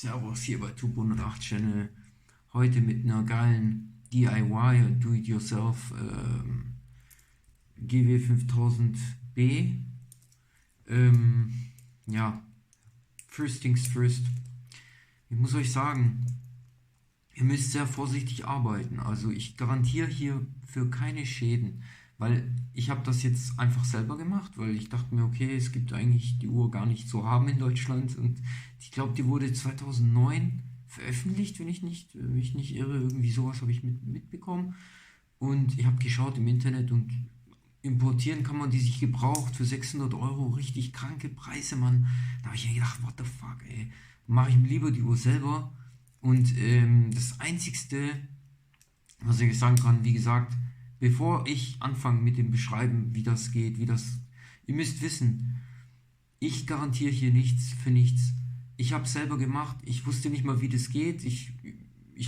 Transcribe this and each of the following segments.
Servus hier bei Tub 108 Channel. Heute mit einer geilen DIY, Do-It-Yourself GW 5000B. Ähm, ja, first things first. Ich muss euch sagen, ihr müsst sehr vorsichtig arbeiten. Also ich garantiere hier für keine Schäden, weil ich habe das jetzt einfach selber gemacht, weil ich dachte mir, okay, es gibt eigentlich die Uhr gar nicht zu haben in Deutschland und ich glaube, die wurde 2009 veröffentlicht, wenn ich nicht irre, irgendwie sowas habe ich mitbekommen und ich habe geschaut im Internet und importieren kann man die sich gebraucht für 600 Euro, richtig kranke Preise, Mann. Da habe ich mir gedacht, what the fuck, ey, mache ich mir lieber die Uhr selber. Und das Einzigste, was ich sagen kann, wie gesagt, bevor ich anfange mit dem Beschreiben, wie das geht, ihr müsst wissen, ich garantiere hier nichts für nichts. Ich habe es selber gemacht, ich wusste nicht mal, wie das geht. Ich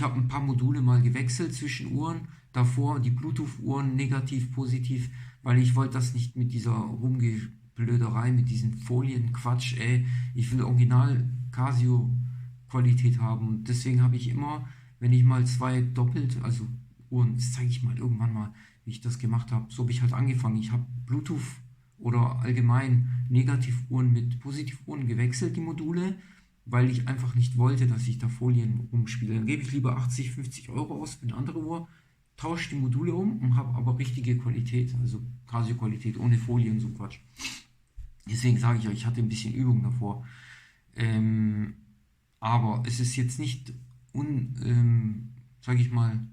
habe ein paar Module mal gewechselt zwischen Uhren, davor die Bluetooth-Uhren negativ, positiv, weil ich wollte das nicht mit dieser Rumgeblöderei, mit diesen Folien, Quatsch, ey. Ich will original Casio-Qualität haben und deswegen habe ich immer, wenn ich mal zwei doppelt, also Uhren, das zeige ich mal irgendwann mal, wie ich das gemacht habe. So habe ich halt angefangen. Ich habe Bluetooth oder allgemein Negativuhren mit Positivuhren gewechselt, die Module, weil ich einfach nicht wollte, dass ich da Folien rumspiele. Dann gebe ich lieber 80, 50 Euro aus für eine andere Uhr, tausche die Module um und habe aber richtige Qualität, also Casio-Qualität, ohne Folien, so Quatsch. Deswegen sage ich euch, ich hatte ein bisschen Übung davor. Ähm, aber es ist jetzt nicht, sage ich mal,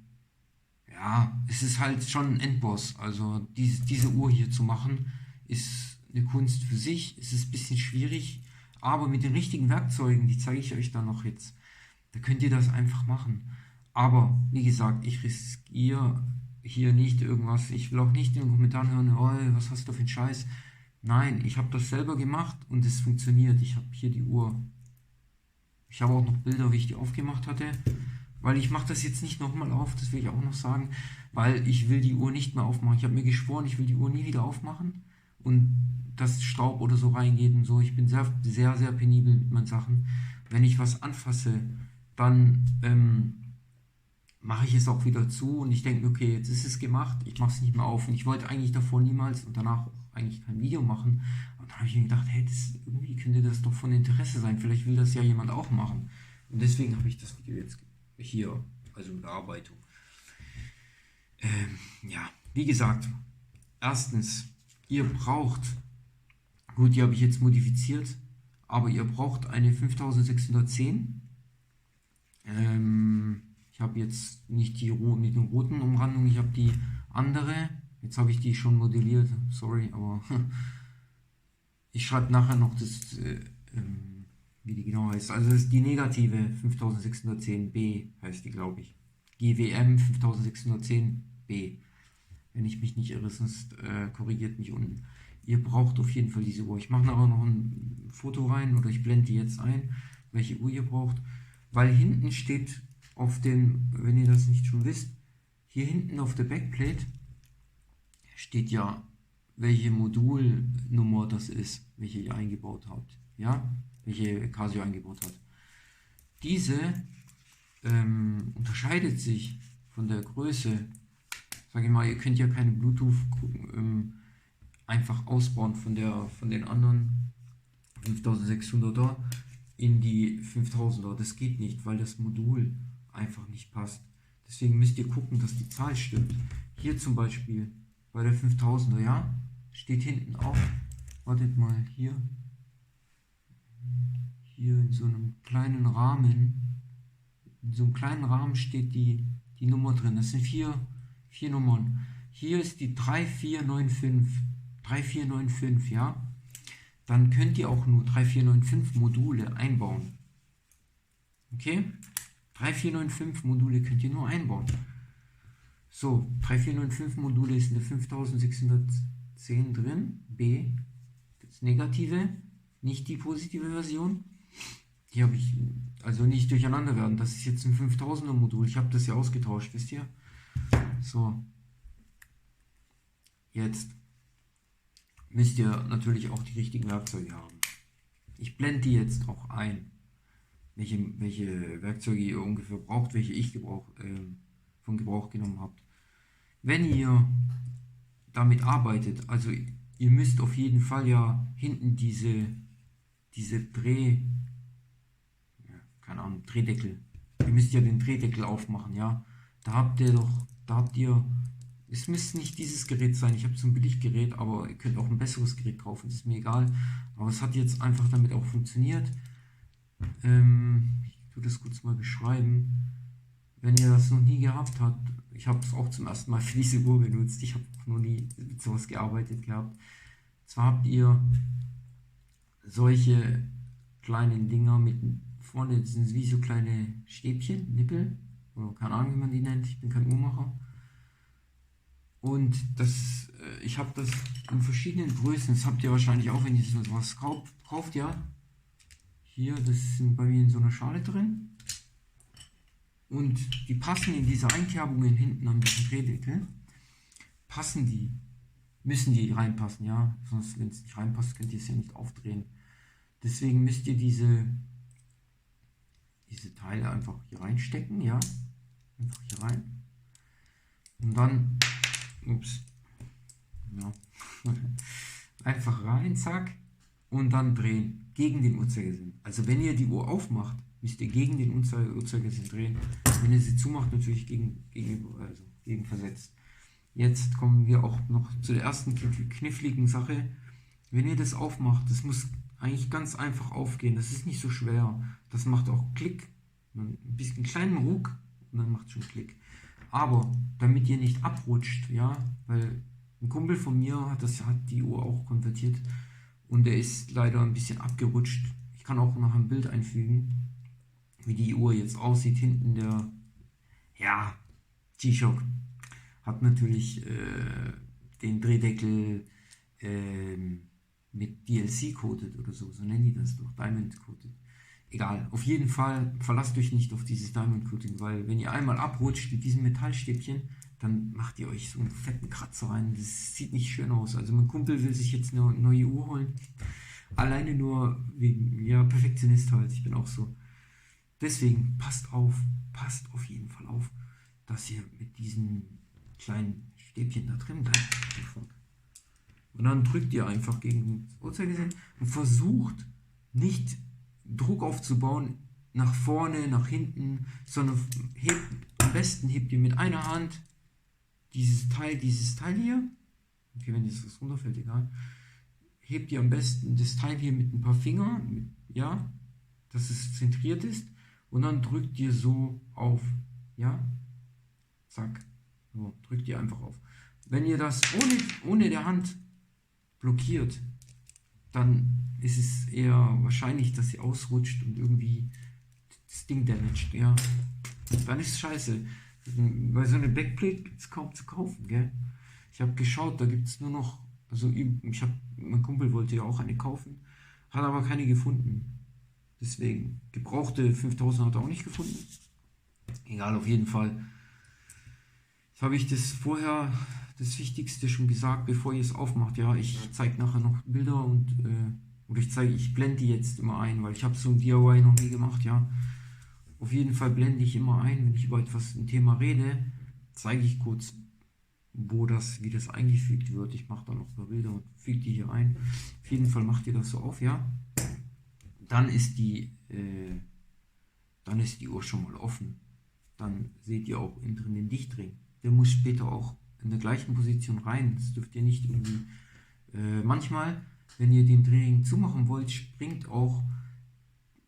ja, es ist halt schon ein Endboss. Also diese Uhr hier zu machen, ist eine Kunst für sich. Es ist ein bisschen schwierig, aber mit den richtigen Werkzeugen, die zeige ich euch dann noch jetzt, da könnt ihr das einfach machen. Aber wie gesagt, ich riskiere hier nicht irgendwas. Ich will auch nicht in den Kommentaren hören, oh, was hast du für einen Scheiß. Nein, ich habe das selber gemacht und es funktioniert. Ich habe hier die Uhr. Ich habe auch noch Bilder, wie ich die aufgemacht hatte. Weil ich mache das jetzt nicht nochmal auf, das will ich auch noch sagen, weil ich will die Uhr nicht mehr aufmachen. Ich habe mir geschworen, ich will die Uhr nie wieder aufmachen und dass Staub oder so reingeht und so. Ich bin sehr, sehr, sehr penibel mit meinen Sachen. Wenn ich was anfasse, dann mache ich es auch wieder zu und ich denke, okay, jetzt ist es gemacht, ich mache es nicht mehr auf. Und ich wollte eigentlich davor niemals und danach auch eigentlich kein Video machen. Und dann habe ich mir gedacht, hey, irgendwie könnte das doch von Interesse sein. Vielleicht will das ja jemand auch machen. Und deswegen habe ich das Video jetzt hier, also in Bearbeitung. Ja, wie gesagt, erstens, ihr braucht, gut, die habe ich jetzt modifiziert, aber ihr braucht eine 5610. Ich habe jetzt nicht die mit den roten Umrandungen, ich habe die andere. Jetzt habe ich die schon modelliert, sorry, aber ich schreibe nachher noch das, wie die genau heißt. Also das ist die negative 5610B heißt die, glaube ich. GWM 5610B. Wenn ich mich nicht irre, sonst korrigiert mich unten. Ihr braucht auf jeden Fall diese Uhr. Ich mache nachher noch ein Foto rein oder ich blende die jetzt ein, welche Uhr ihr braucht. Weil hinten steht auf dem, wenn ihr das nicht schon wisst, hier hinten auf der Backplate steht ja, welche Modulnummer das ist, welche ihr eingebaut habt. Ja, welche Casio eingebaut hat. Diese unterscheidet sich von der Größe. Sag ich mal, ihr könnt ja keine Bluetooth einfach ausbauen von den anderen 5600er in die 5000er. Das geht nicht, weil das Modul einfach nicht passt. Deswegen müsst ihr gucken, dass die Zahl stimmt. Hier zum Beispiel bei der 5000er, ja, steht hinten auch, wartet mal, hier in so einem kleinen Rahmen, steht die Nummer drin. Das sind vier Nummern. Hier ist die 3495, ja. Dann könnt ihr auch nur 3495 Module einbauen. Okay? 3495 Module könnt ihr nur einbauen. So, 3495 Module ist in der 5610 drin. B, das negative, nicht die positive Version. Die habe ich, also nicht durcheinander werden. Das ist jetzt ein 5000er Modul. Ich habe das ja ausgetauscht, wisst ihr? So. Jetzt müsst ihr natürlich auch die richtigen Werkzeuge haben. Ich blende die jetzt auch ein. welche Werkzeuge ihr ungefähr braucht, welche ich von Gebrauch genommen habt. Wenn ihr damit arbeitet, also ihr müsst auf jeden Fall ja hinten diese keine Ahnung, Drehdeckel. Ihr müsst ja den Drehdeckel aufmachen, ja. Da habt ihr, es müsste nicht dieses Gerät sein, ich habe so ein Billiggerät, aber ihr könnt auch ein besseres Gerät kaufen, das ist mir egal. Aber es hat jetzt einfach damit auch funktioniert. Ich tue das kurz mal beschreiben. Wenn ihr das noch nie gehabt habt, ich habe es auch zum ersten Mal für diese Uhr benutzt, ich habe noch nie mit sowas gearbeitet gehabt. Zwar habt ihr solche kleinen Dinger mit vorne sind wie so kleine Stäbchen, Nippel, oder keine Ahnung, wie man die nennt, ich bin kein Uhrmacher. Und ich habe das in verschiedenen Größen, das habt ihr wahrscheinlich auch, wenn ihr sowas kauft, ja. Hier, das sind bei mir in so einer Schale drin. Und die passen in diese Einkerbungen hinten an diesem Drehdeckel. Müssen die reinpassen, ja. Sonst, wenn es nicht reinpasst, könnt ihr es ja nicht aufdrehen. Deswegen müsst ihr diese Teile einfach hier reinstecken, ja. Einfach hier rein. Und dann, ja. Einfach rein, zack. Und dann drehen, gegen den Uhrzeigersinn. Also wenn ihr die Uhr aufmacht, müsst ihr gegen den Uhrzeigersinn drehen. Wenn ihr sie zumacht, natürlich gegen versetzt. Jetzt kommen wir auch noch zu der ersten kniffligen Sache. Wenn ihr das aufmacht, das muss eigentlich ganz einfach aufgehen. Das ist nicht so schwer. Das macht auch Klick, ein bisschen kleinen Ruck und dann macht es schon Klick. Aber damit ihr nicht abrutscht, ja, weil ein Kumpel von mir hat die Uhr auch konvertiert und der ist leider ein bisschen abgerutscht. Ich kann auch noch ein Bild einfügen, wie die Uhr jetzt aussieht. Hinten G-Shock hat natürlich den Drehdeckel mit DLC coated oder so nennen die das doch, Diamond coated. Egal, auf jeden Fall verlasst euch nicht auf dieses Diamond Coating, weil wenn ihr einmal abrutscht mit diesem Metallstäbchen, dann macht ihr euch so einen fetten Kratzer rein. Das sieht nicht schön aus. Also mein Kumpel will sich jetzt eine neue Uhr holen. Alleine nur wegen, ja, Perfektionist halt. Ich bin auch so. Deswegen passt auf jeden Fall auf, dass ihr mit diesen kleinen Stäbchen da drin bleibt. Und dann drückt ihr einfach gegen den Uhrzeigersinn und versucht nicht Druck aufzubauen nach vorne, nach hinten, sondern am besten hebt ihr mit einer Hand dieses Teil hier, okay, wenn jetzt was runterfällt, egal, hebt ihr am besten das Teil hier mit ein paar Fingern, ja, dass es zentriert ist und dann drückt ihr so auf, ja, zack, so, drückt ihr einfach auf. Wenn ihr das ohne der Hand blockiert, dann ist es eher wahrscheinlich, dass sie ausrutscht und irgendwie das Ding damaged, ja. Dann ist es scheiße. Weil so eine Backplate gibt es kaum zu kaufen, gell. Ich habe geschaut, da gibt es nur noch, also mein Kumpel wollte ja auch eine kaufen, hat aber keine gefunden. Deswegen, gebrauchte 5000 hat er auch nicht gefunden. Egal, auf jeden Fall. Jetzt habe ich das Wichtigste schon gesagt, bevor ihr es aufmacht. Ja, ich zeige nachher noch Bilder ich blende die jetzt immer ein, weil ich habe so ein DIY noch nie gemacht, ja. Auf jeden Fall blende ich immer ein, wenn ich über ein Thema rede, zeige ich kurz, wie das eingefügt wird. Ich mache dann noch ein paar Bilder und füge die hier ein. Auf jeden Fall macht ihr das so auf, ja. Dann ist die Uhr schon mal offen. Dann seht ihr auch innen drin den Dichtring. Der muss später auch in der gleichen Position rein. Das dürft ihr nicht irgendwie. Manchmal, wenn ihr den Drehring zumachen wollt, springt auch.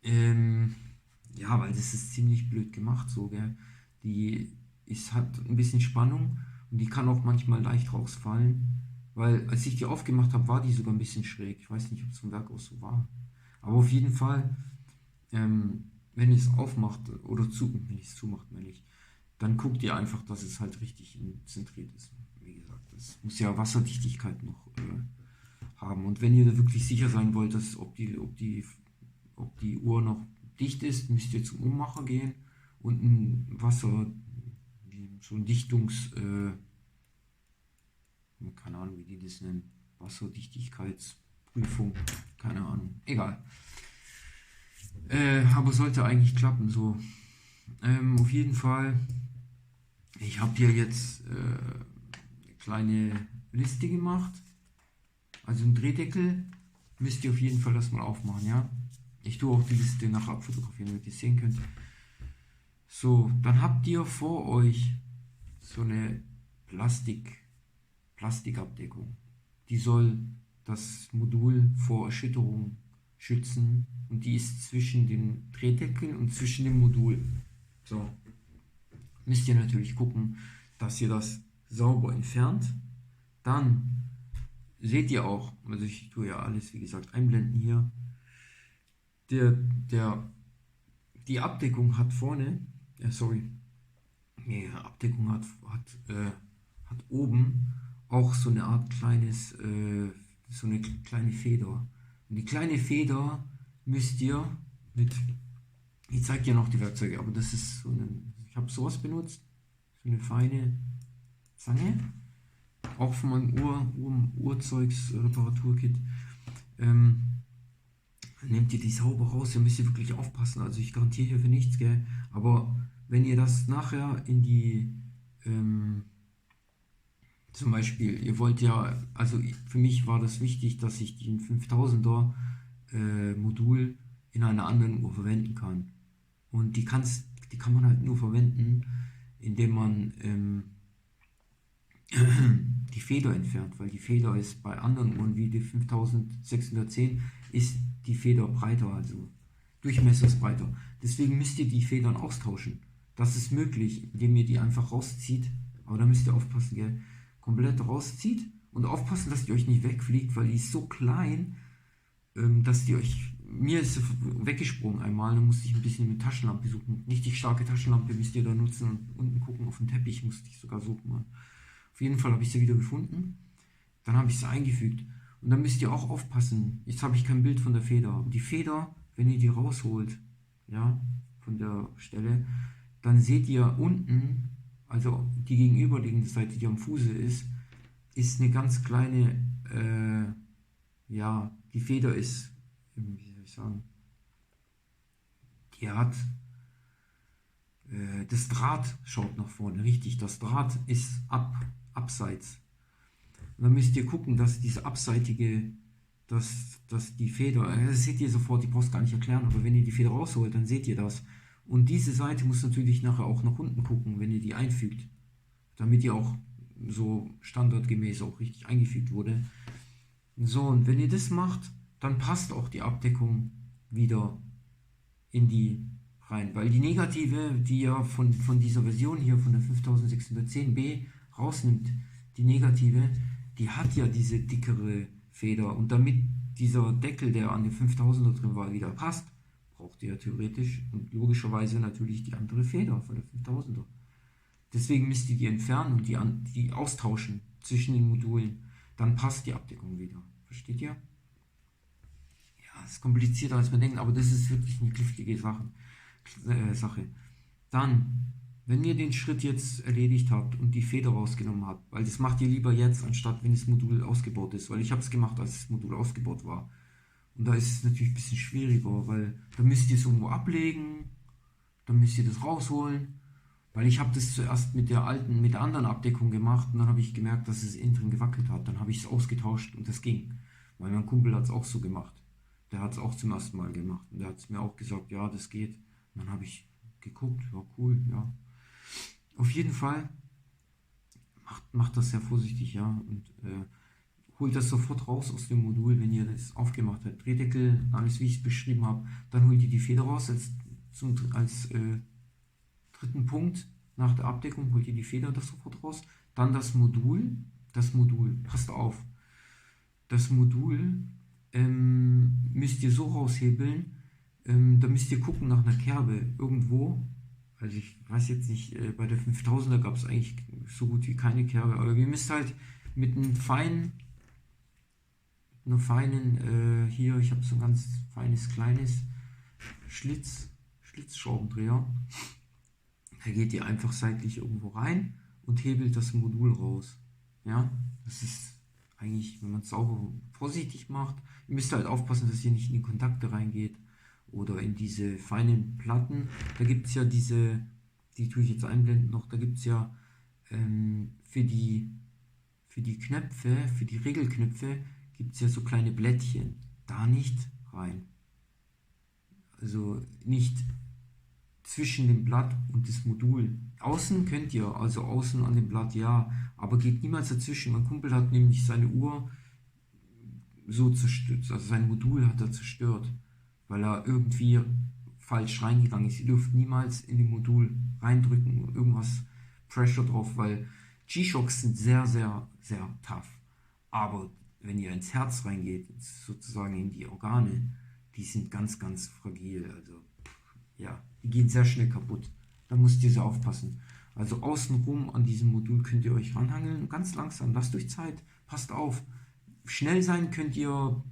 Weil das ist ziemlich blöd gemacht, so, gell. Hat ein bisschen Spannung und die kann auch manchmal leicht rausfallen. Weil als ich die aufgemacht habe, war die sogar ein bisschen schräg. Ich weiß nicht, ob es vom Werk aus so war. Aber auf jeden Fall, wenn ihr es aufmacht wenn ihr es zumacht, meine ich, dann guckt ihr einfach, dass es halt richtig zentriert ist. Wie gesagt, das muss ja Wasserdichtigkeit noch haben. Und wenn ihr da wirklich sicher sein wollt, dass ob die Uhr noch dicht ist, müsst ihr zum Uhrmacher gehen und so ein keine Ahnung, wie die das nennen, Wasserdichtigkeitsprüfung, keine Ahnung, egal. Aber sollte eigentlich klappen, so. Auf jeden Fall, ich habe hier jetzt eine kleine Liste gemacht. Also einen Drehdeckel müsst ihr auf jeden Fall erstmal aufmachen, ja. Ich tue auch die Liste nachher abfotografieren, damit ihr es sehen könnt. So, dann habt ihr vor euch so eine Plastikabdeckung. Die soll das Modul vor Erschütterung schützen und die ist zwischen dem Drehdeckel und zwischen dem Modul. So, müsst ihr natürlich gucken, dass ihr das sauber entfernt. Dann seht ihr auch, also ich tue ja alles, wie gesagt, einblenden hier. Die Abdeckung hat vorne, die Abdeckung hat oben auch so eine Art so eine kleine Feder. Und die kleine Feder müsst ihr ich zeige dir noch die Werkzeuge, aber das ist ich habe sowas benutzt, so eine feine Zange, auch von meinem Urzeugs-Reparaturkit. Nehmt ihr die sauber raus, ihr müsst ihr wirklich aufpassen, also ich garantiere hier für nichts, gell, aber wenn ihr das nachher in die, zum Beispiel, ihr wollt ja, also für mich war das wichtig, dass ich den 5000er Modul in einer anderen Uhr verwenden kann. Und die kann man halt nur verwenden, indem man die Feder entfernt, weil die Feder ist bei anderen Uhren wie die 5610 ist die Feder breiter, also Durchmesser ist breiter. Deswegen müsst ihr die Federn austauschen. Das ist möglich, indem ihr die einfach rauszieht, aber da müsst ihr aufpassen, gell? Komplett rauszieht und aufpassen, dass die euch nicht wegfliegt, weil die ist so klein, dass die euch. Mir ist sie weggesprungen einmal, da musste ich ein bisschen mit Taschenlampe suchen. Richtig starke Taschenlampe müsst ihr da nutzen und unten gucken auf den Teppich musste ich sogar suchen. Mal. Auf jeden Fall habe ich sie wieder gefunden. Dann habe ich sie eingefügt. Und dann müsst ihr auch aufpassen. Jetzt habe ich kein Bild von der Feder. Aber die Feder, wenn ihr die rausholt, ja, von der Stelle, dann seht ihr unten, also die gegenüberliegende Seite, die am Fuße ist eine ganz kleine, ja, die Feder ist, wie soll ich sagen, die hat, das Draht schaut nach vorne, richtig, das Draht ist abseits. Und dann müsst ihr gucken, dass diese abseitige, dass die Feder, das seht ihr sofort, die braucht gar nicht erklären, aber wenn ihr die Feder rausholt, dann seht ihr das. Und diese Seite muss natürlich nachher auch nach unten gucken, wenn ihr die einfügt, damit die auch so standardgemäß auch richtig eingefügt wurde. So, und wenn ihr das macht, dann passt auch die Abdeckung wieder in die rein, weil die Negative, die ja von dieser Version hier, von der 5610B rausnimmt, die Negative, die hat ja diese dickere Feder und damit dieser Deckel, der an den 5000er drin war, wieder passt, braucht ihr ja theoretisch und logischerweise natürlich die andere Feder von der 5000er. Deswegen müsst ihr die entfernen und die austauschen zwischen den Modulen. Dann passt die Abdeckung wieder. Versteht ihr? Ja, es ist komplizierter als man denkt, aber das ist wirklich eine knifflige Sache. Dann, wenn ihr den Schritt jetzt erledigt habt und die Feder rausgenommen habt, weil das macht ihr lieber jetzt, anstatt wenn das Modul ausgebaut ist, weil ich habe es gemacht, als das Modul ausgebaut war. Und da ist es natürlich ein bisschen schwieriger, weil da müsst ihr es irgendwo ablegen, dann müsst ihr das rausholen, weil ich habe das zuerst mit der anderen Abdeckung gemacht und dann habe ich gemerkt, dass es innen drin gewackelt hat. Dann habe ich es ausgetauscht und das ging. Weil mein Kumpel hat es auch so gemacht. Der hat es auch zum ersten Mal gemacht und der hat es mir auch gesagt, ja, das geht. Und dann habe ich geguckt, war cool, ja. Auf jeden Fall macht das sehr vorsichtig, ja, und holt das sofort raus aus dem Modul, wenn ihr das aufgemacht habt. Drehdeckel, alles wie ich es beschrieben habe. Dann holt ihr die Feder raus als dritten Punkt. Nach der Abdeckung holt ihr die Feder das sofort raus. Dann das Modul, passt auf, das Modul müsst ihr so raushebeln, da müsst ihr gucken nach einer Kerbe irgendwo. Also ich weiß jetzt nicht, bei der 5000er gab es eigentlich so gut wie keine Kerbe, aber ihr müsst halt mit einer feinen, hier, ich habe so ein ganz feines, kleines Schlitzschraubendreher. Da geht ihr einfach seitlich irgendwo rein und hebelt das Modul raus. Ja, das ist eigentlich, wenn man es sauber vorsichtig macht, ihr müsst halt aufpassen, dass ihr nicht in die Kontakte reingeht oder in diese feinen Platten. Da gibt es ja diese, die tue ich jetzt einblenden noch, da gibt es ja für die Knöpfe, für die Regelknöpfe, gibt es ja so kleine Blättchen. Da nicht rein. Also nicht zwischen dem Blatt und das Modul. Außen könnt ihr, also außen an dem Blatt ja, aber geht niemals dazwischen. Mein Kumpel hat nämlich seine Uhr so zerstört, also sein Modul hat er zerstört, weil er irgendwie falsch reingegangen ist. Ihr dürft niemals in dem Modul reindrücken, irgendwas Pressure drauf, weil G-Shocks sind sehr, sehr, sehr tough. Aber wenn ihr ins Herz reingeht, sozusagen in die Organe, die sind ganz, ganz fragil. Also ja, die gehen sehr schnell kaputt. Da müsst ihr sehr aufpassen. Also außenrum an diesem Modul könnt ihr euch ranhangeln, ganz langsam, lasst euch Zeit, passt auf. Schnell sein könnt ihr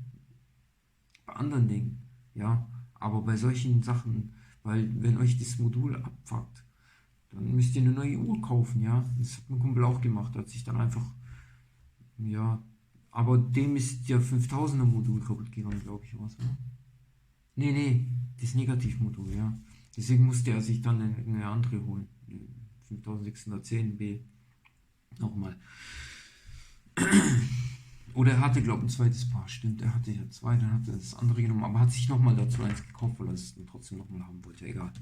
bei anderen Dingen, ja, aber bei solchen Sachen, weil wenn euch das Modul abfuckt, dann müsst ihr eine neue Uhr kaufen, ja. Das hat mein Kumpel auch gemacht, hat sich dann einfach, ja, aber dem ist der 5000er Modul kaputt gegangen, glaube ich, was, ne? Nee, das Negativmodul, ja. Deswegen musste er sich dann eine andere holen. 5610B. Nochmal. Oder er hatte, glaube ich, ein zweites Paar. Stimmt, er hatte ja zwei, dann hat er das andere genommen, aber hat sich nochmal dazu eins gekauft, weil er es dann trotzdem nochmal haben wollte. Egal.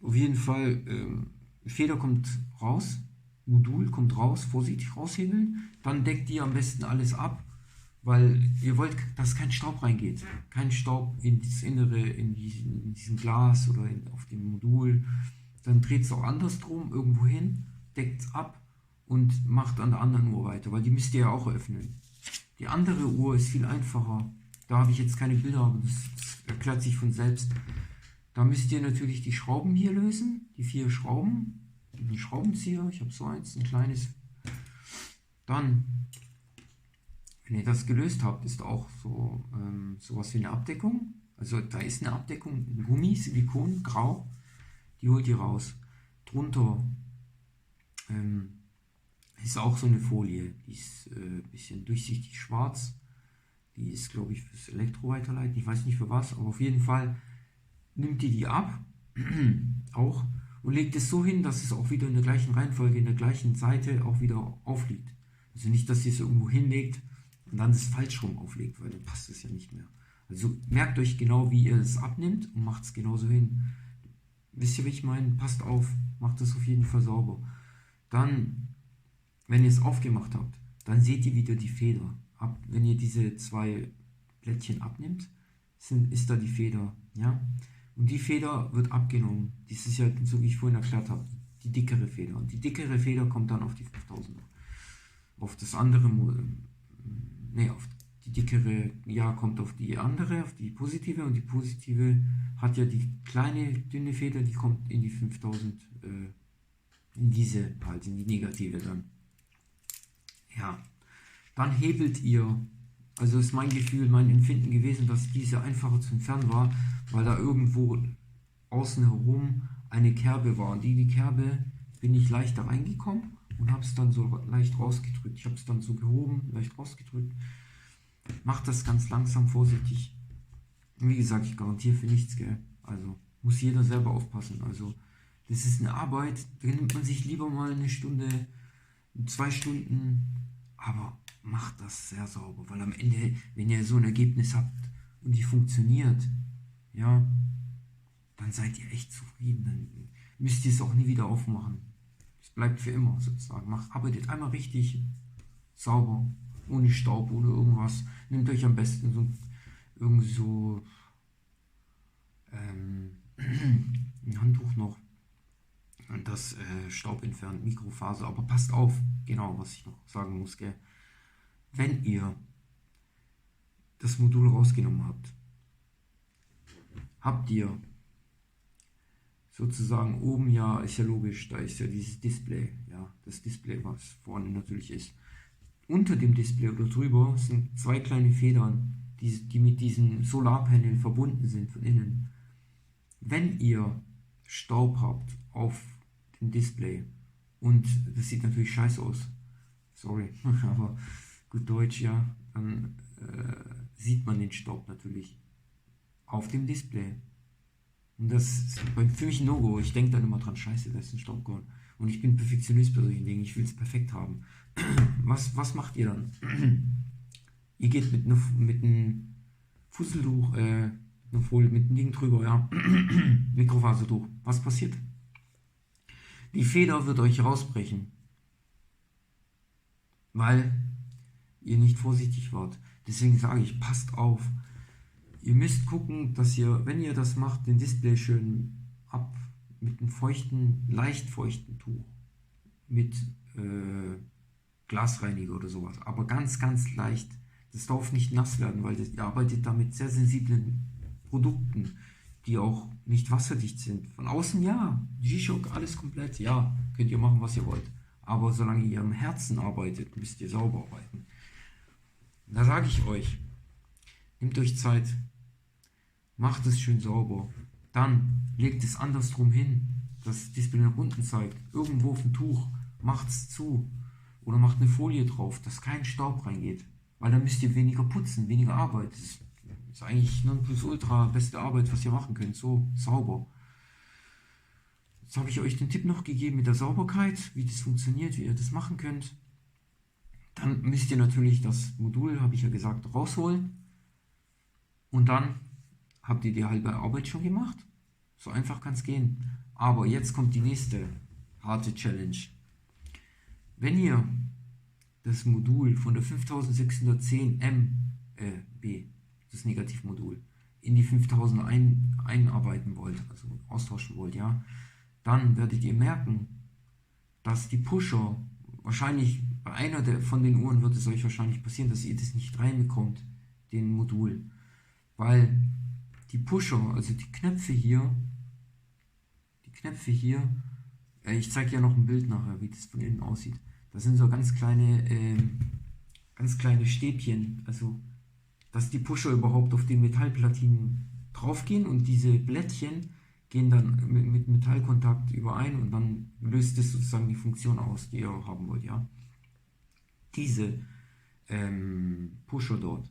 Auf jeden Fall, Feder kommt raus, Modul kommt raus, vorsichtig raushebeln. Dann deckt ihr am besten alles ab, weil ihr wollt, dass kein Staub reingeht. Kein Staub in das Innere, in diesem Glas oder auf dem Modul. Dann dreht es auch andersrum irgendwo hin, deckt es ab und macht an der anderen Uhr weiter, weil die müsst ihr ja auch öffnen. Die andere Uhr ist viel einfacher. Da habe ich jetzt keine Bilder, aber das erklärt sich von selbst. Da müsst ihr natürlich die Schrauben hier lösen, die 4 Schrauben, den Schraubenzieher, ich habe so eins, ein kleines. Dann, wenn ihr das gelöst habt, ist auch so sowas wie eine Abdeckung. Also da ist eine Abdeckung, ein Gummi, Silikon, grau, die holt ihr raus. Drunter ist auch so eine Folie, die ist ein bisschen durchsichtig schwarz. Die ist, glaube ich, fürs Elektroweiterleiten, ich weiß nicht für was, aber auf jeden Fall nimmt ihr die ab, auch, und legt es so hin, dass es auch wieder in der gleichen Reihenfolge, in der gleichen Seite auch wieder aufliegt. Also nicht, dass ihr es irgendwo hinlegt und dann es falsch rum auflegt, weil dann passt es ja nicht mehr. Also merkt euch genau, wie ihr es abnimmt und macht es genauso hin. Wisst ihr, wie ich meine? Passt auf, macht es auf jeden Fall sauber. Dann, wenn ihr es aufgemacht habt, dann seht ihr wieder die Feder. Wenn ihr diese 2 Blättchen abnimmt, ist da die Feder, ja? Und die Feder wird abgenommen. Das ist ja, so wie ich vorhin erklärt habe, die dickere Feder. Und die dickere Feder kommt dann auf die 5000er. Auf das andere, auf die dickere, ja, kommt auf die andere, auf die positive. Und die positive hat ja die kleine, dünne Feder, die kommt in die 5000, in diese, halt in die negative dann. Ja, dann hebelt ihr. Also ist mein Gefühl, mein Empfinden gewesen, dass diese einfacher zu entfernen war, weil da irgendwo außen herum eine Kerbe war. Und die Kerbe bin ich leichter reingekommen und habe es dann so leicht rausgedrückt. Ich habe es dann so gehoben, leicht rausgedrückt. Macht das ganz langsam, vorsichtig. Und wie gesagt, ich garantiere für nichts, gell. Also muss jeder selber aufpassen. Also das ist eine Arbeit, da nimmt man sich lieber mal eine Stunde, 2 Stunden, aber macht das sehr sauber, weil am Ende, wenn ihr so ein Ergebnis habt und die funktioniert, ja, dann seid ihr echt zufrieden. Dann müsst ihr es auch nie wieder aufmachen. Es bleibt für immer sozusagen. Arbeitet einmal richtig sauber, ohne Staub, ohne irgendwas. Nehmt euch am besten so ein Handtuch noch und das Staub entfernt, Mikrofaser. Aber passt auf, genau, was ich noch sagen muss, gell. Wenn ihr das Modul rausgenommen habt ihr sozusagen oben, ja, ist ja logisch, da ist ja dieses Display, ja, das Display, was vorne natürlich ist. Unter dem Display oder drüber sind 2 kleine Federn, die mit diesem Solarpanel verbunden sind von innen. Wenn ihr Staub habt auf dem Display, und das sieht natürlich scheiße aus, sorry, aber gut Deutsch, ja, dann sieht man den Staub natürlich auf dem Display. Und das ist für mich ein No-Go. Ich denke dann immer dran, scheiße, das ist ein Staubkorn. Und ich bin Perfektionist bei solchen Dingen, ich will es perfekt haben. Was macht ihr dann? Ihr geht mit einem Fusseltuch, eine Folie, mit einem Ding drüber, ja. Mikrofasertuch. Was passiert? Die Feder wird euch rausbrechen, weil ihr nicht vorsichtig wart. Deswegen sage ich, passt auf. Ihr müsst gucken, dass ihr, wenn ihr das macht, den Display schön ab mit einem feuchten, leicht feuchten Tuch. Mit Glasreiniger oder sowas. Aber ganz, ganz leicht. Das darf nicht nass werden, weil ihr arbeitet da mit sehr sensiblen Produkten, die auch nicht wasserdicht sind. Von außen ja, G-Shock, alles komplett, ja, könnt ihr machen, was ihr wollt. Aber solange ihr am Herzen arbeitet, müsst ihr sauber arbeiten. Da sage ich euch, nehmt euch Zeit, macht es schön sauber. Dann legt es andersrum hin, dass das Display nach unten zeigt. Irgendwo auf ein Tuch, macht es zu. Oder macht eine Folie drauf, dass kein Staub reingeht. Weil dann müsst ihr weniger putzen, weniger Arbeit. Das ist eigentlich Nonplusultra, beste Arbeit, was ihr machen könnt. So sauber. Jetzt habe ich euch den Tipp noch gegeben mit der Sauberkeit, wie das funktioniert, wie ihr das machen könnt. Dann müsst ihr natürlich das Modul, habe ich ja gesagt, rausholen. Und dann habt ihr die halbe Arbeit schon gemacht. So einfach kann es gehen. Aber jetzt kommt die nächste harte Challenge. Wenn ihr das Modul von der 5610 MB, das Negativmodul, in die 5000 einarbeiten wollt, also austauschen wollt, ja, dann werdet ihr merken, dass die Pusher, wahrscheinlich bei einer von den Uhren wird es euch wahrscheinlich passieren, dass ihr das nicht reinbekommt, den Modul. Weil die Pusher, also die Knöpfe hier, ich zeige ja noch ein Bild nachher, wie das von innen aussieht. Das sind so ganz kleine Stäbchen, also dass die Pusher überhaupt auf den Metallplatinen draufgehen und diese Blättchen gehen dann mit Metallkontakt überein und dann löst es sozusagen die Funktion aus, die ihr haben wollt, ja. Diese Pusher dort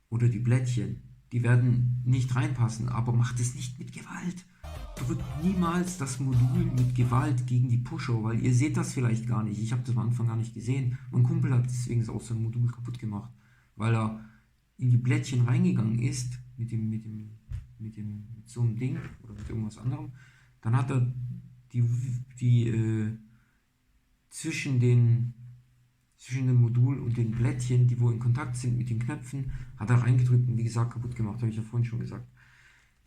oder die Blättchen, die werden nicht reinpassen, aber macht es nicht mit Gewalt. Drückt niemals das Modul mit Gewalt gegen die Pusher, weil ihr seht das vielleicht gar nicht. Ich habe das am Anfang gar nicht gesehen. Mein Kumpel hat deswegen auch so ein Modul kaputt gemacht, weil er in die Blättchen reingegangen ist mit so einem Ding oder mit irgendwas anderem. Dann hat er zwischen dem Modul und den Blättchen, die wo in Kontakt sind mit den Knöpfen, hat er reingedrückt und wie gesagt kaputt gemacht, habe ich ja vorhin schon gesagt.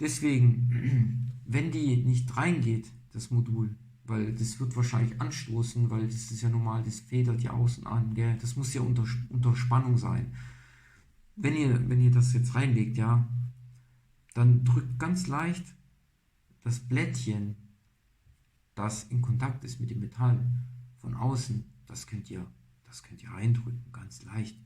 Deswegen, wenn die nicht reingeht, das Modul, weil das wird wahrscheinlich anstoßen, weil das ist ja normal, das federt ja außen an, gell? Das muss ja unter Spannung sein. Wenn ihr das jetzt reinlegt, ja, dann drückt ganz leicht das Blättchen, das in Kontakt ist mit dem Metall von außen, das könnt ihr reindrücken, ganz leicht,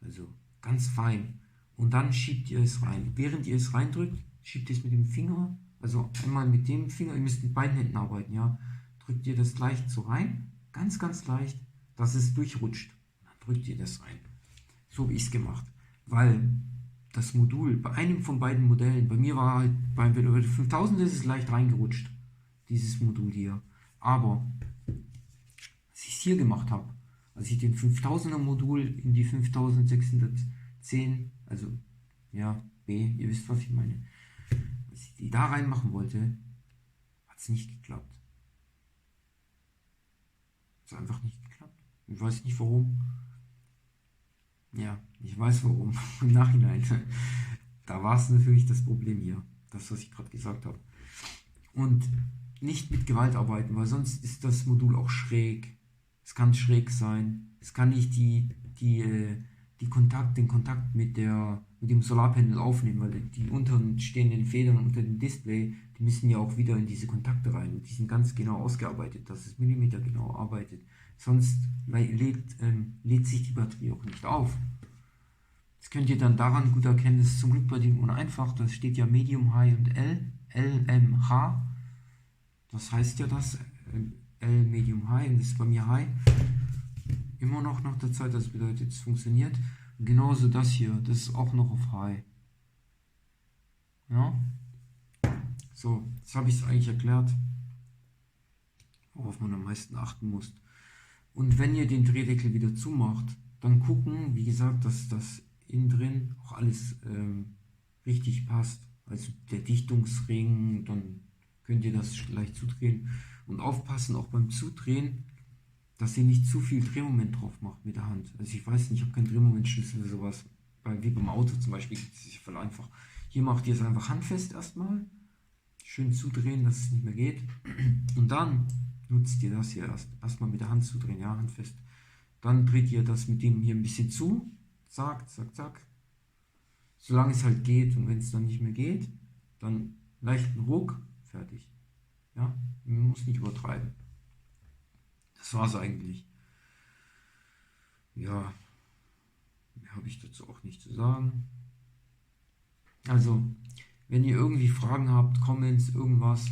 also ganz fein. Und dann schiebt ihr es rein. Während ihr es reindrückt, schiebt ihr es mit dem Finger, also einmal mit dem Finger, ihr müsst mit beiden Händen arbeiten, ja, drückt ihr das leicht so rein, ganz, ganz leicht, dass es durchrutscht. Dann drückt ihr das rein. So wie ich es gemacht. Weil das Modul bei einem von beiden Modellen, bei mir war halt, bei der 5000 ist es leicht reingerutscht, dieses Modul hier. Aber, was ich hier gemacht habe, als ich den 5000er Modul in die 5610, also, ja, B, ihr wisst, was ich meine, als ich die da reinmachen wollte, hat es nicht geklappt. Es hat einfach nicht geklappt. Ich weiß nicht warum. Ja, ich weiß warum. Im Nachhinein. Da war es natürlich das Problem hier. Das, was ich gerade gesagt habe. Und nicht mit Gewalt arbeiten, weil sonst ist das Modul auch schräg. Es kann schräg sein. Es kann nicht den Kontakt mit dem Solarpanel aufnehmen, weil die unteren stehenden Federn unter dem Display, die müssen ja auch wieder in diese Kontakte rein. Und die sind ganz genau ausgearbeitet, dass es Millimeter genau arbeitet. Sonst lädt sich die Batterie auch nicht auf. Das könnt ihr dann daran gut erkennen, das ist zum Glück bei den Uhren einfach. Da steht ja Medium, High und LMH. Das heißt ja das, L Medium High, und das ist bei mir High. Immer noch nach der Zeit, das bedeutet, es funktioniert. Und genauso das hier, das ist auch noch auf High. Ja. So, jetzt habe ich es eigentlich erklärt, worauf man am meisten achten muss. Und wenn ihr den Drehdeckel wieder zumacht, dann gucken, wie gesagt, dass das innen drin auch alles richtig passt. Also der Dichtungsring, dann könnt ihr das leicht zudrehen. Und aufpassen auch beim Zudrehen, dass ihr nicht zu viel Drehmoment drauf macht mit der Hand. Also ich weiß nicht, ich habe keinen Drehmomentschlüssel oder sowas. Wie beim Auto zum Beispiel, das ist voll einfach. Hier macht ihr es einfach handfest erstmal. Schön zudrehen, dass es nicht mehr geht. Und dann nutzt ihr das hier erstmal mit der Hand zudrehen, ja, handfest. Dann dreht ihr das mit dem hier ein bisschen zu. Zack, zack, zack. Solange es halt geht, und wenn es dann nicht mehr geht, dann leichten Ruck, fertig. Ja, man muss nicht übertreiben. Das war's eigentlich. Ja, mehr habe ich dazu auch nicht zu sagen. Also, wenn ihr irgendwie Fragen habt, Comments, irgendwas,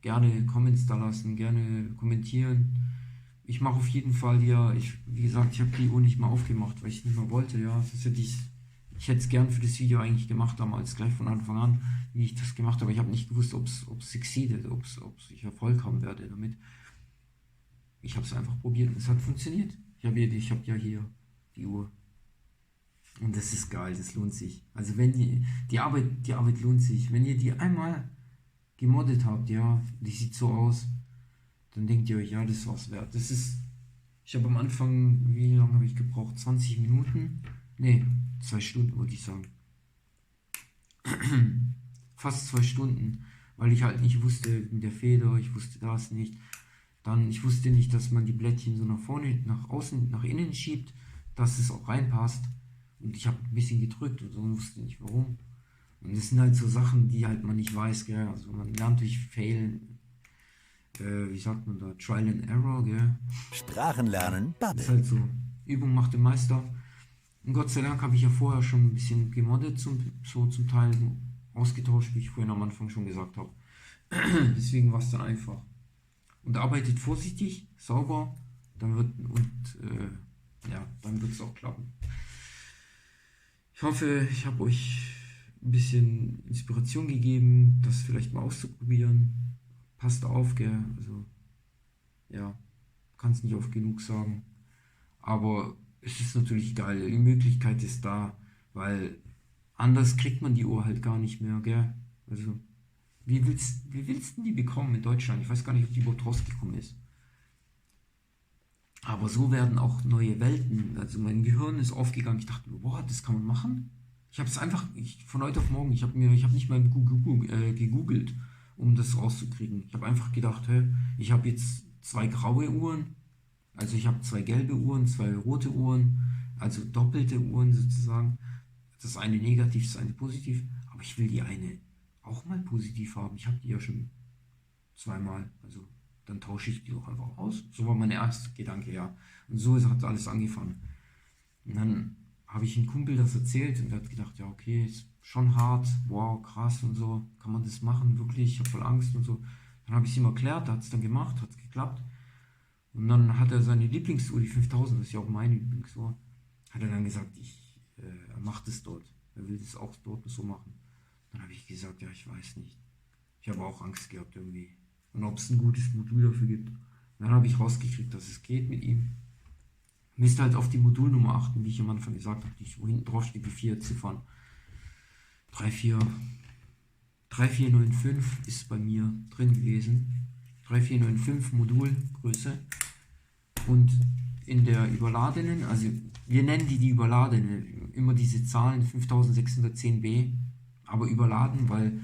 gerne Comments da lassen, gerne kommentieren. Ich mache auf jeden Fall hier, wie gesagt, ich habe die Uhr nicht mehr aufgemacht, weil ich es nicht mehr wollte. Ja, das hätte ich hätte es gern für das Video eigentlich gemacht damals, gleich von Anfang an, wie ich das gemacht habe. Aber ich habe nicht gewusst, ob es succeedet, ob ich Erfolg haben werde damit. Ich habe es einfach probiert und es hat funktioniert. Ich habe ja hier die Uhr. Und das ist geil, das lohnt sich. Also wenn ihr, die Arbeit lohnt sich. Wenn ihr die einmal gemoddet habt, ja, die sieht so aus, dann denkt ihr euch, ja, das war's wert. Ich habe am Anfang, wie lange habe ich gebraucht? 20 Minuten? Ne, 2 Stunden würde ich sagen. Fast 2 Stunden, weil ich halt nicht wusste mit der Feder, ich wusste das nicht. Dann, ich wusste nicht, dass man die Blättchen so nach vorne, nach außen, nach innen schiebt, dass es auch reinpasst. Und ich habe ein bisschen gedrückt und so und wusste nicht warum. Und das sind halt so Sachen, die halt man nicht weiß, gell. Also man lernt durch Failen, wie sagt man da, Trial and Error, gell. Sprachenlernen Das ist Bubble. halt so, Übung macht den Meister. Und Gott sei Dank habe ich ja vorher schon ein bisschen gemoddet, zum Teil ausgetauscht, wie ich vorhin am Anfang schon gesagt habe. Deswegen war es dann einfach. Und arbeitet vorsichtig, sauber, dann wird dann wird es auch klappen. Ich hoffe, ich habe euch ein bisschen Inspiration gegeben, das vielleicht mal auszuprobieren. Passt auf, gell? Also, ja, kann es nicht oft genug sagen. Aber es ist natürlich geil, die Möglichkeit ist da, weil anders kriegt man die Uhr halt gar nicht mehr, gell? Also, wie willst du die bekommen in Deutschland? Ich weiß gar nicht, ob die überhaupt rausgekommen ist. Aber so werden auch neue Welten. Also mein Gehirn ist aufgegangen. Ich dachte, boah, das kann man machen. Ich habe es einfach von heute auf morgen. Ich habe nicht mal gegoogelt, um das rauszukriegen. Ich habe einfach gedacht, ich habe jetzt 2 graue Uhren. Also ich habe 2 gelbe Uhren, 2 rote Uhren. Also doppelte Uhren sozusagen. Das eine negativ, das eine positiv. Aber ich will die eine auch mal positiv haben. Ich habe die ja schon 2-mal. Also dann tausche ich die doch einfach aus. So war mein erster Gedanke, ja. Und so hat alles angefangen. Und dann habe ich einem Kumpel das erzählt und der hat gedacht, ja, okay, ist schon hart, wow, krass und so, kann man das machen, wirklich, ich habe voll Angst und so. Dann habe ich es ihm erklärt, er hat es dann gemacht, hat es geklappt. Und dann hat er seine Lieblingsuhr, die 5000, das ist ja auch meine Lieblingsuhr, hat er dann gesagt, er macht es dort. Er will das auch dort so machen. Dann habe ich gesagt, ja, ich weiß nicht. Ich habe auch Angst gehabt irgendwie. Und ob es ein gutes Modul dafür gibt. Und dann habe ich rausgekriegt, dass es geht mit ihm. Müsst halt auf die Modulnummer achten, wie ich am Anfang gesagt habe, wo hinten drauf steht die 4 Ziffern. 3495 ist bei mir drin gewesen. 3495 Modulgröße. Und in der überladenen, also wir nennen die überladene, immer diese Zahlen 5610b, aber überladen, weil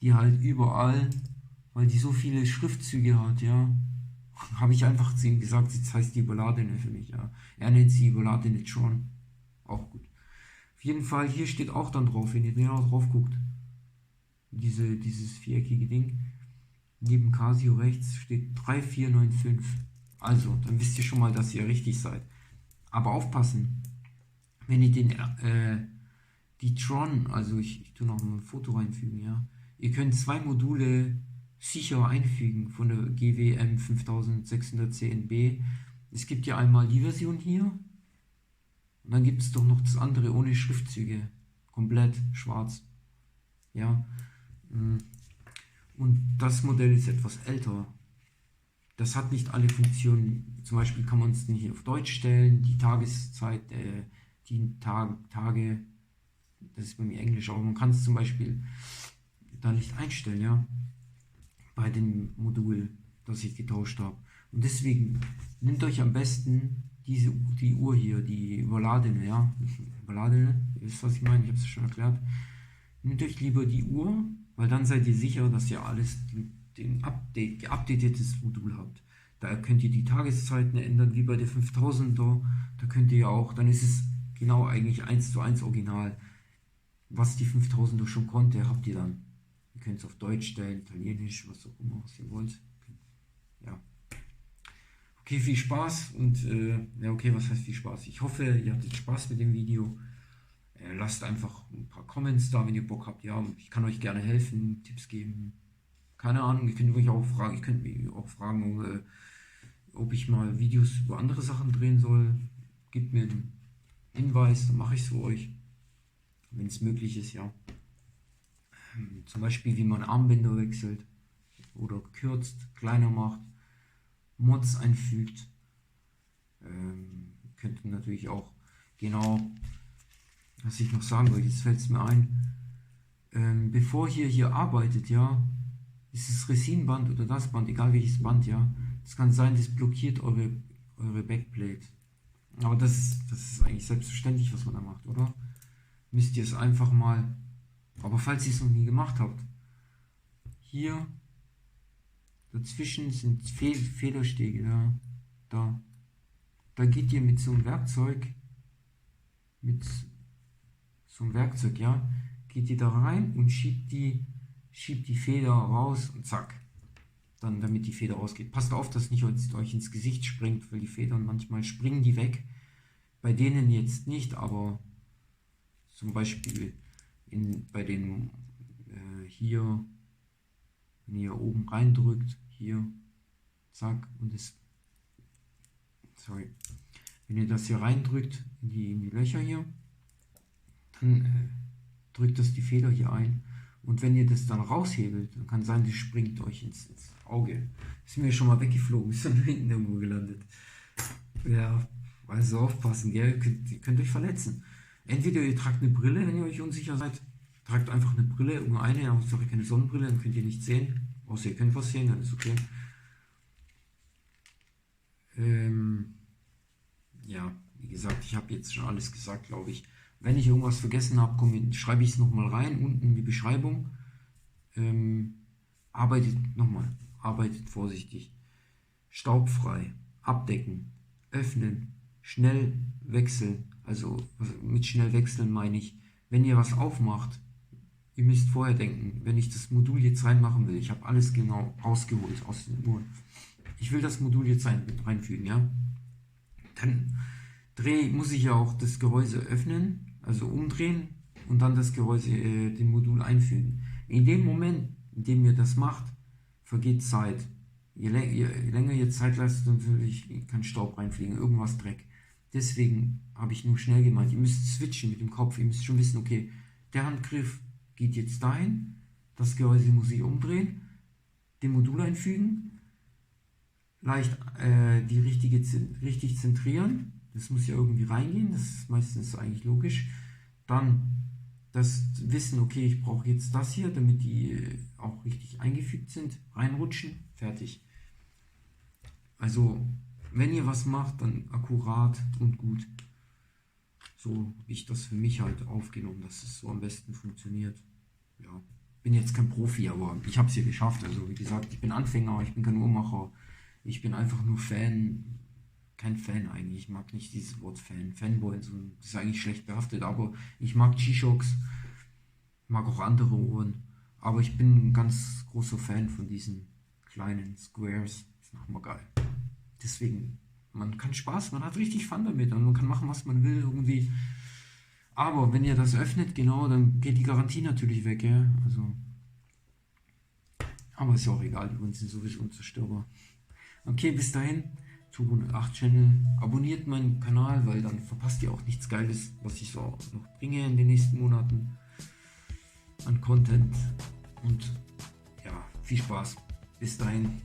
die halt überall, weil die so viele Schriftzüge hat, ja, habe ich einfach zu ihm gesagt, jetzt heißt die überladene für mich, ja. Er nennt sie überladene Tron. Auch gut. Auf jeden Fall, hier steht auch dann drauf, wenn ihr genau drauf guckt, dieses viereckige Ding, neben Casio rechts steht 3495. Also, dann wisst ihr schon mal, dass ihr richtig seid. Aber aufpassen, wenn ihr die Tron, also ich tue noch mal ein Foto reinfügen, ja. Ihr könnt 2 Module sicher einfügen von der GWM 5610B. Es gibt ja einmal die Version hier und dann gibt es doch noch das andere ohne Schriftzüge, komplett schwarz. Ja, Und das Modell ist etwas älter. Das hat nicht alle Funktionen. Zum Beispiel kann man es nicht auf Deutsch stellen, die Tageszeit, Tage, das ist bei mir Englisch, aber man kann es zum Beispiel da nicht einstellen, ja, bei dem Modul, das ich getauscht habe. Und deswegen nehmt euch am besten die Uhr hier, die Valadine, ja, Valadine, ihr wisst, was ich meine, ich habe es schon erklärt. Nehmt euch lieber die Uhr, weil dann seid ihr sicher, dass ihr alles geupdatetes Modul habt. Da könnt ihr die Tageszeiten ändern, wie bei der 5000er. Da könnt ihr auch, dann ist es genau eigentlich 1:1 original. Was die 5000er schon konnte, habt ihr dann. Ihr könnt es auf Deutsch stellen, Italienisch, was auch immer, was ihr wollt. Ja. Okay, viel Spaß und ja, okay, was heißt viel Spaß? Ich hoffe, ihr hattet Spaß mit dem Video. Lasst einfach ein paar Comments da, wenn ihr Bock habt. Ja, ich kann euch gerne helfen, Tipps geben. Keine Ahnung, ihr könnt mich auch fragen, ob ich mal Videos über andere Sachen drehen soll. Gebt mir einen Hinweis, dann mache ich es für euch. Wenn es möglich ist, ja. Zum Beispiel, wie man Armbänder wechselt oder kürzt, kleiner macht, Mods einfügt. Könnt ihr natürlich auch genau, was ich noch sagen wollte, jetzt fällt es mir ein. Bevor ihr hier arbeitet, ja, ist das Resinband oder das Band, egal welches Band, ja, es kann sein, das blockiert eure Backplate. Aber das ist eigentlich selbstverständlich, was man da macht, oder? Müsst ihr es einfach mal, aber falls ihr es noch nie gemacht habt, hier dazwischen sind Federstege, ja, da geht ihr mit so einem Werkzeug, ja, geht ihr da rein und schiebt die Feder raus und zack, dann damit die Feder rausgeht. Passt auf, dass nicht euch ins Gesicht springt, weil die Federn manchmal springen die weg. Bei denen jetzt nicht, aber zum Beispiel bei den hier, wenn ihr oben reindrückt, hier, zack, und wenn ihr das hier reindrückt in die Löcher hier, dann drückt das die Feder hier ein. Und wenn ihr das dann raushebelt, dann kann sein, das springt euch ins Auge. Ist mir schon mal weggeflogen, ist dann hinten irgendwo gelandet. Ja, also aufpassen, gell? Ihr könnt euch verletzen. Entweder ihr tragt eine Brille, wenn ihr euch unsicher seid. Tragt einfach eine Brille, nur eine, Hauptsache keine Sonnenbrille, dann könnt ihr nichts sehen. Außer ihr könnt was sehen, dann ist okay. Ja, wie gesagt, ich habe jetzt schon alles gesagt, glaube ich. Wenn ich irgendwas vergessen habe, schreibe ich es nochmal rein, unten in die Beschreibung. Arbeitet vorsichtig. Staubfrei, abdecken, öffnen, schnell wechseln. Also mit schnell wechseln meine ich, wenn ihr was aufmacht, ihr müsst vorher denken, wenn ich das Modul jetzt reinmachen will, ich habe alles genau rausgeholt aus den Uhren. Ich will das Modul jetzt reinfügen, ja. Dann muss ich ja auch das Gehäuse öffnen, also umdrehen und dann das Gehäuse, dem Modul einfügen. In dem Moment, in dem ihr das macht, vergeht Zeit. Je länger ihr Zeit lasst, natürlich kann Staub reinfliegen, irgendwas Dreck. Deswegen habe ich nur schnell gemeint, ihr müsst switchen mit dem Kopf, ihr müsst schon wissen, okay, der Handgriff geht jetzt dahin, das Gehäuse muss ich umdrehen, dem Modul einfügen, leicht richtig zentrieren, das muss ja irgendwie reingehen, das ist meistens eigentlich logisch. Dann das Wissen, okay, ich brauche jetzt das hier, damit die auch richtig eingefügt sind, reinrutschen, fertig. Also, wenn ihr was macht, dann akkurat und gut. So habe ich das für mich halt aufgenommen, dass es so am besten funktioniert. Ja, bin jetzt kein Profi, aber ich habe es hier geschafft. Also, wie gesagt, ich bin Anfänger, ich bin kein Uhrmacher. Ich bin einfach nur Fan, kein Fan eigentlich, ich mag nicht dieses Wort Fan, Fanboy, das ist eigentlich schlecht behaftet, aber ich mag G-Shocks, mag auch andere Uhren, aber ich bin ein ganz großer Fan von diesen kleinen Squares, das ist nochmal geil. Deswegen, man hat richtig Fun damit und man kann machen, was man will irgendwie, aber wenn ihr das öffnet, genau, dann geht die Garantie natürlich weg, ja, also, aber ist ja auch egal, die Uhren sind sowieso unzerstörbar. Okay, bis dahin, Turbo 08 Channel, abonniert meinen Kanal, weil dann verpasst ihr auch nichts Geiles, was ich so noch bringe in den nächsten Monaten an Content. und ja, viel Spaß. Bis dahin.